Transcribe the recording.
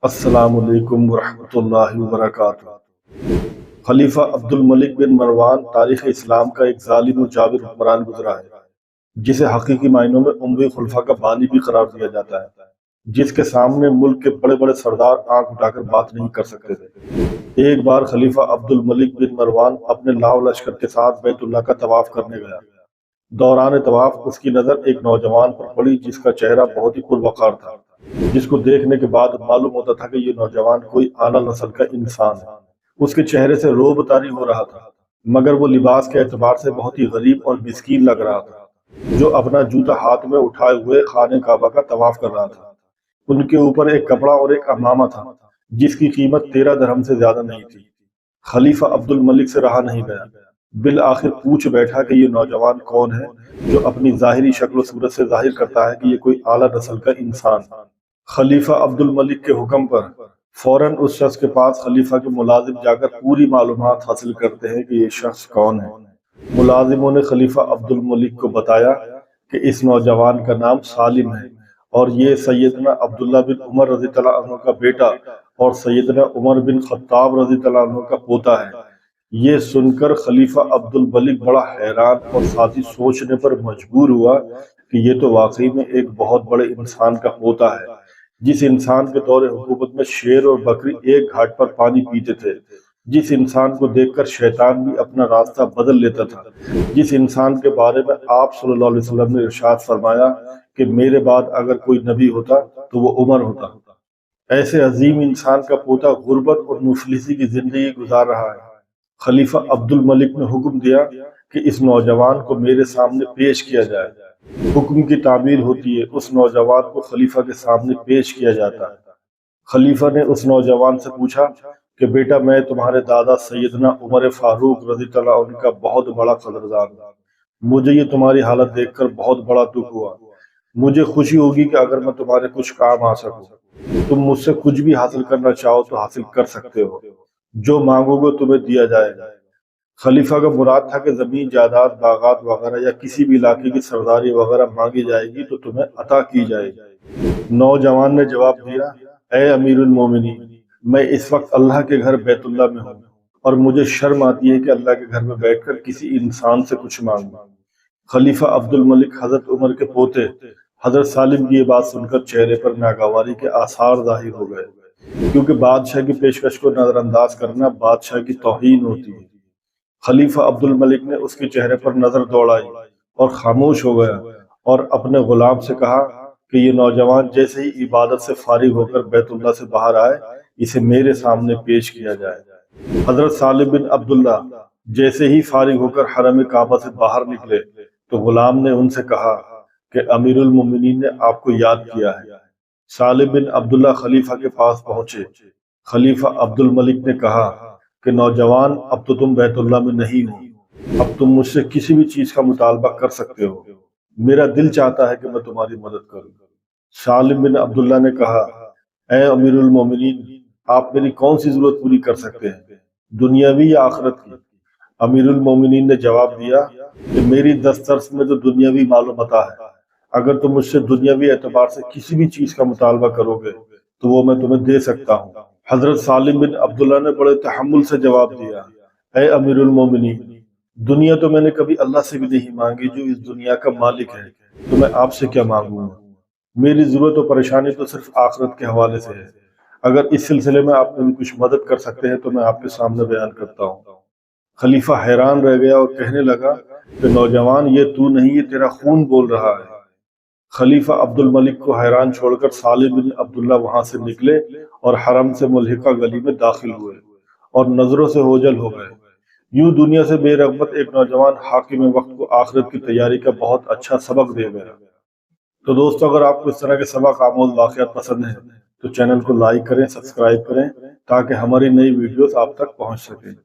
السلام علیکم ورحمۃ اللہ وبرکاتہ۔ خلیفہ عبد الملک بن مروان تاریخ اسلام کا ایک ظالم و جابر حکمران گزرا ہے، جسے حقیقی معنوں میں اموی خلفاء کا بانی بھی قرار دیا جاتا ہے، جس کے سامنے ملک کے بڑے بڑے سردار آنکھ اٹھا کر بات نہیں کر سکتے تھے۔ ایک بار خلیفہ عبد الملک بن مروان اپنے لاؤ لشکر کے ساتھ بیت اللہ کا طواف کرنے گیا۔ دوران طواف اس کی نظر ایک نوجوان پر پڑی جس کا چہرہ بہت ہی پروقار تھا، جس کو دیکھنے کے بعد معلوم ہوتا تھا کہ یہ نوجوان کوئی اعلیٰ نسل کا انسان ہے۔ اس کے چہرے سے روب طاری ہو رہا تھا، مگر وہ لباس کے اعتبار سے بہت ہی غریب اور مسکین لگ رہا تھا، جو اپنا جوتا ہاتھ میں اٹھائے ہوئے خانہ کعبہ کا طواف کر رہا تھا۔ ان کے اوپر ایک کپڑا اور ایک عمامہ تھا، جس کی قیمت 13 درہم سے زیادہ نہیں تھی۔ خلیفہ عبد الملک سے رہا نہیں گیا، بالآخر پوچھ بیٹھا کہ یہ نوجوان کون ہے جو اپنی ظاہری شکل و صورت سے ظاہر کرتا ہے کہ یہ کوئی اعلیٰ نسل کا انسان ہے۔ خلیفہ عبد الملک کے حکم پر فوراً اس شخص کے پاس خلیفہ کے ملازم جا کر پوری معلومات حاصل کرتے ہیں کہ یہ شخص کون ہے۔ ملازموں نے خلیفہ عبد الملک کو بتایا کہ اس نوجوان کا نام سالم ہے اور یہ سیدنا عبداللہ بن عمر رضی اللہ عنہ کا بیٹا اور سیدنا عمر بن خطاب رضی اللہ عنہ کا پوتا ہے۔ یہ سن کر خلیفہ عبد الملک بڑا حیران اور ساتھ ہی سوچنے پر مجبور ہوا کہ یہ تو واقعی میں ایک بہت بڑے انسان کا پوتا ہے، جس انسان کے دور حکومت میں شیر اور بکری ایک گھاٹ پر پانی پیتے تھے، جس انسان کو دیکھ کر شیطان بھی اپنا راستہ بدل لیتا تھا، جس انسان کے بارے میں آپ صلی اللہ علیہ وسلم نے ارشاد فرمایا کہ میرے بعد اگر کوئی نبی ہوتا تو وہ عمر ہوتا۔ ایسے عظیم انسان کا پوتا غربت اور مفلسی کی زندگی گزار رہا ہے۔ خلیفہ عبد الملک نے حکم دیا کہ اس نوجوان کو میرے سامنے پیش کیا جائے۔ حکم کی تعبیر ہوتی ہے، اس نوجوان کو خلیفہ کے سامنے پیش کیا جاتا ہے۔ خلیفہ نے اس نوجوان سے پوچھا کہ بیٹا، میں تمہارے دادا سیدنا عمر فاروق رضی اللہ عنہ کا بہت بڑا قدردان ہوں۔ مجھے یہ تمہاری حالت دیکھ کر بہت بڑا دکھ ہوا۔ مجھے خوشی ہوگی کہ اگر میں تمہارے کچھ کام آ سکوں۔ تم مجھ سے کچھ بھی حاصل کرنا چاہو تو حاصل کر سکتے ہو، جو مانگو گے تمہیں دیا جائے گا۔ خلیفہ کا مراد تھا کہ زمین جائیداد باغات وغیرہ یا کسی بھی علاقے کی سرداری وغیرہ مانگی جائے گی تو تمہیں عطا کی جائے گی۔ نوجوان نے جواب دیا، اے امیر المومنین، میں اس وقت اللہ کے گھر بیت اللہ میں ہوں اور مجھے شرم آتی ہے کہ اللہ کے گھر میں بیٹھ کر کسی انسان سے کچھ مانگوں۔ خلیفہ عبد الملک حضرت عمر کے پوتے حضرت سالم کی یہ بات سن کر چہرے پر ناگواری کے آثار ظاہر ہو گئے، کیونکہ بادشاہ کی پیشکش کو نظر انداز کرنا بادشاہ کی توہین ہوتی ہے۔ خلیفہ عبد الملک نے اس کے چہرے پر نظر دوڑائی اور خاموش ہو گیا اور اپنے غلام سے کہا کہ یہ نوجوان جیسے ہی عبادت سے فارغ ہو کر بیت اللہ سے باہر آئے، اسے میرے سامنے پیش کیا جائے۔ حضرت سالم بن عبداللہ جیسے ہی فارغ ہو کر حرم کعبہ سے باہر نکلے تو غلام نے ان سے کہا کہ امیر المومنین نے آپ کو یاد کیا ہے۔ سالم بن عبداللہ خلیفہ کے پاس پہنچے۔ خلیفہ عبد الملک نے کہا کہ نوجوان، اب تو تم بیت اللہ میں نہیں ہو، اب تم مجھ سے کسی بھی چیز کا مطالبہ کر سکتے ہو، میرا دل چاہتا ہے کہ میں تمہاری مدد کروں۔ سالم بن عبداللہ نے کہا، اے امیر المومنین، آپ میری کون سی ضرورت پوری کر سکتے ہیں، دنیاوی یا آخرت کی؟ امیر المومنین نے جواب دیا کہ میری دسترس میں تو دنیاوی مال و متاع ہے، اگر تم مجھ سے دنیاوی اعتبار سے کسی بھی چیز کا مطالبہ کرو گے تو وہ میں تمہیں دے سکتا ہوں۔ حضرت سالم بن عبداللہ نے بڑے تحمل سے جواب دیا، اے امیر المومنین، دنیا تو میں نے کبھی اللہ سے بھی نہیں مانگی جو اس دنیا کا مالک ہے، تو میں آپ سے کیا مانگوں گا؟ میری ضرورت و پریشانی تو صرف آخرت کے حوالے سے ہے۔ اگر اس سلسلے میں آپ میری کچھ مدد کر سکتے ہیں تو میں آپ کے سامنے بیان کرتا ہوں۔ خلیفہ حیران رہ گیا اور کہنے لگا کہ نوجوان، یہ تو نہیں، یہ تیرا خون بول رہا ہے۔ خلیفہ عبد الملک کو حیران چھوڑ کر سالم بن عبداللہ وہاں سے نکلے اور حرم سے ملحقہ گلی میں داخل ہوئے اور نظروں سے اوجھل ہو گئے۔ یوں دنیا سے بے رغبت ایک نوجوان حاکم وقت کو آخرت کی تیاری کا بہت اچھا سبق دے گیا۔ تو دوستو، اگر آپ کو اس طرح کے سبق آموز واقعات پسند ہیں تو چینل کو لائک کریں، سبسکرائب کریں تاکہ ہماری نئی ویڈیوز آپ تک پہنچ سکیں۔